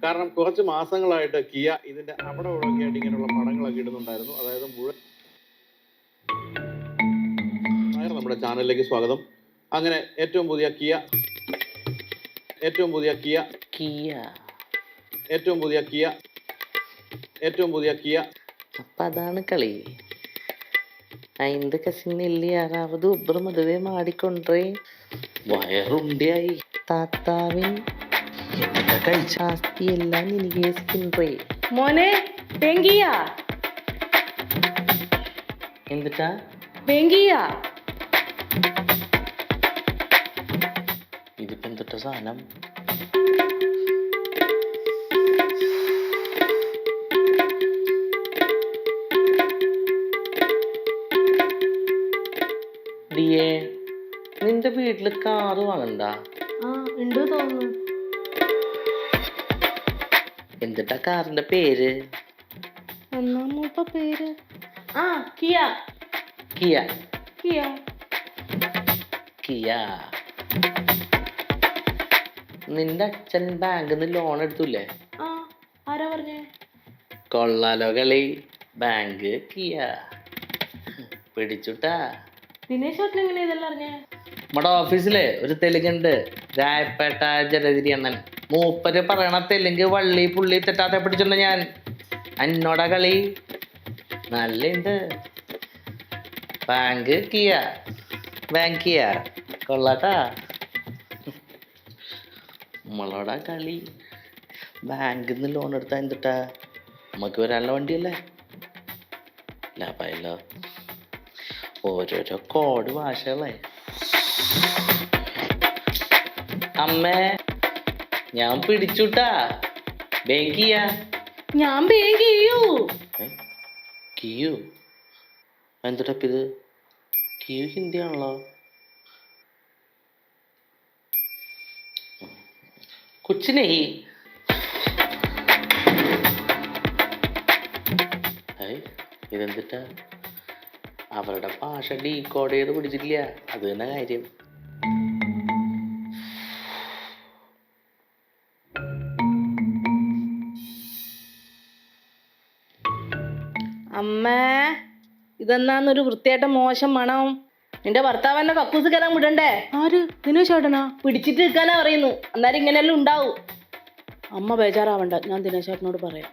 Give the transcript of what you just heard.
കാരണം കുറച്ച് മാസങ്ങളായിട്ട് കിയ ഇതിന്റെ അവിടെ ഒക്കെ ആയിട്ട് ഇങ്ങനെയുള്ള പടങ്ങളൊക്കെ ഇടുന്നുണ്ടായിരുന്നു. അതായത് നമ്മുടെ ചാനലിലേക്ക് സ്വാഗതം. അങ്ങനെ ഏറ്റവും പുതിയ കിയ ಅಪ್ಪ ಅದಾನು ಕಳಿ ಐದು ಕಸಿನಲ್ಲಿ ಯಾರಾவது ಒಬ್ಬರು ಮದುವೆ ಮಾಡಿಕೊಂಡ್ರೆ ವಯರುಂಡಿಯಾയി താത്താവിൻ കഴിച്ച ആസ്തിയെല്ലാം നിനഗേസിക്കിன்றേ മോനെ വെങ്കിയാ എന്തിട്ടാ വെങ്കിയാ ഇതിപ്പോ എന്തിട്ട സാധനം ഡിയേ നിന്റെ വീട്ടില് കാറ് വാങ്ങണ്ട? ഉണ്ട് തോന്നുന്നു. എന്തിട്ടാ കാറിന്റെ പേര്? ഒന്നാമൂപ്പ പേര് കിയ കിയ കിയ കിയ. നിന്റെ അച്ഛൻ ബാങ്കിൽ നിന്ന് ലോൺ എടുത്തൂല്ലേ? ആരാ പറഞ്ഞേ? കൊള്ളാലോ കളി. Bank Kia പിടിച്ചുട്ടാ. ദിനേശ് ചേട്ടൻ എങ്ങനെ ഇതെല്ലാം അറിഞ്ഞേ? നമ്മുടെ ഓഫീസിലെ ഒരു തെലുങ്കുണ്ട്, രായപ്പേട്ട ജലതിരി അണ്ണൻ. മൂപ്പര് പറയണ തെലുങ്ക് വള്ളി പുള്ളി തെറ്റാതെ പിടിച്ചിട്ടുണ്ട് ഞാൻ. എന്നോടാ കളി. നല്ലുണ്ട്. Bank Kia കൊള്ളാട്ടാ. നമ്മളോടാ കളി. ബാങ്കിൽ നിന്ന് ലോൺ എടുത്താ എന്തിട്ടാ? നമുക്ക് വരാനുള്ള വണ്ടിയല്ലേ? ലാഭമായല്ലോ. ഓരോരോ കോഡ് ഭാഷകളെ. അമ്മേ ഞാൻ പിടിച്ചുട്ടാ. ബാങ്കിയ ഞാൻ ബാങ്ക് ചെയ്യൂ. കിയു എന്തിട്ടപ്പിത്? കിയു ഹിന്ദിയാണല്ലോ. കുച്ചിനെ ഇതെന്തിട്ടാ? അവരുടെ ഭാഷ ഡീകോഡ് ചെയ്ത് പിടിച്ചിട്ടില്ല. അത് തന്നെ കാര്യം. അമ്മേ ഇതെന്നാന്നൊരു വൃത്തിയായിട്ട മോശം മണം. നിന്റെ ഭർത്താവ് എന്നെ കക്കൂസ് കയറാൻ വിടണ്ടേ? ആര്? ദിനേശ് ചേട്ടനാ. പിടിച്ചിട്ട് നിൽക്കാനാ പറയുന്നു. അന്നേരം ഇങ്ങനെയെല്ലാം ഉണ്ടാവും. അമ്മ ബേജാറാവണ്ട, ഞാൻ ദിനേശ് ചേട്ടനോട് പറയാം.